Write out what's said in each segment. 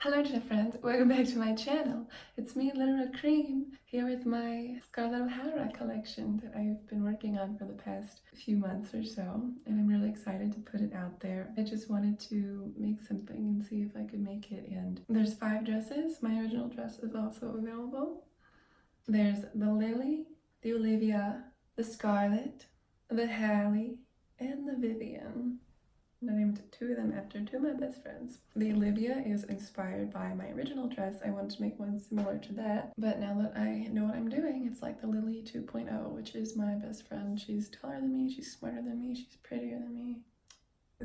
Hello dear friends, welcome back to my channel. It's me, Literal Cream, here with my Scarlett O'Hara collection that I've been working on for the past few months or so, and I'm really excited to put it out there. I just wanted to make something and see if I could make it, and there's 5 dresses. My original dress is also available. There's the Lily, the Olivia, the Scarlett, the Hallie, and the Vivian. I named 2 of them after 2 of my best friends. The Olivia is inspired by my original dress. I wanted to make one similar to that, but now that I know what I'm doing, it's like the Lily 2.0, which is my best friend. She's taller than me, she's smarter than me, she's prettier than me.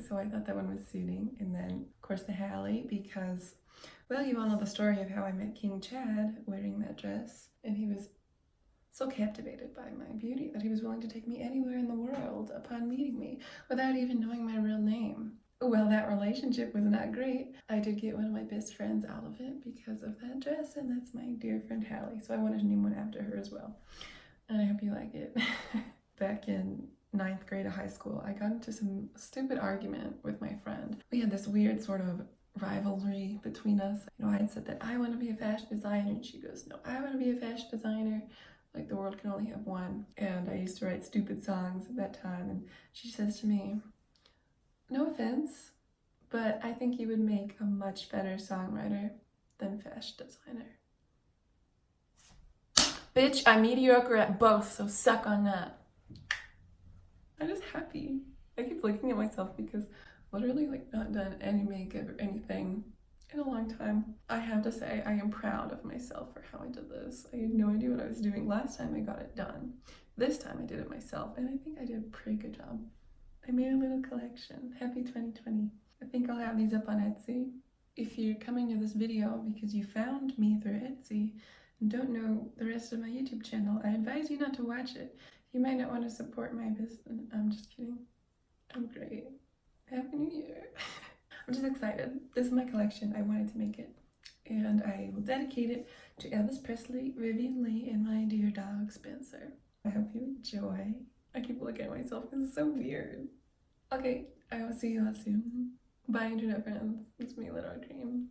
So I thought that one was suiting. And then, of course, the Hallie, because, well, you all know the story of how I met King Chad wearing that dress, and he was so captivated by my beauty that he was willing to take me anywhere in the world upon meeting me without even knowing my real name. Well, that relationship was not great. I did get one of my best friends out of it because of that dress, and that's my dear friend Hallie, so I wanted to name one after her as well. And I hope you like it. Back in 9th grade of high school, I got into some stupid argument with my friend. We had this weird sort of rivalry between us. You know, I had said that I want to be a fashion designer, and she goes, no, I want to be a fashion designer. Like, the world can only have one. And I used to write stupid songs at that time, and she says to me, no offense, but I think you would make a much better songwriter than fashion designer. Bitch, I'm mediocre at both, so suck on that. I'm just happy. I keep looking at myself because literally not done any makeup or anything in a long time. I have to say, I am proud of myself for how I did this. I had no idea what I was doing last time I got it done. This time I did it myself, and I think I did a pretty good job. I made a little collection. Happy 2020. I think I'll have these up on Etsy. If you're coming to this video because you found me through Etsy and don't know the rest of my YouTube channel, I advise you not to watch it. You might not want to support my business. I'm just kidding. I'm great. Happy New Year. I'm just excited. This is my collection. I wanted to make it. And I will dedicate it to Elvis Presley, VIVIEN Leigh, and my dear dog, Spencer. I hope you enjoy. I keep looking at myself because it's so weird. Okay, I will see you all soon. Bye, internet friends. It's me, Little Cream.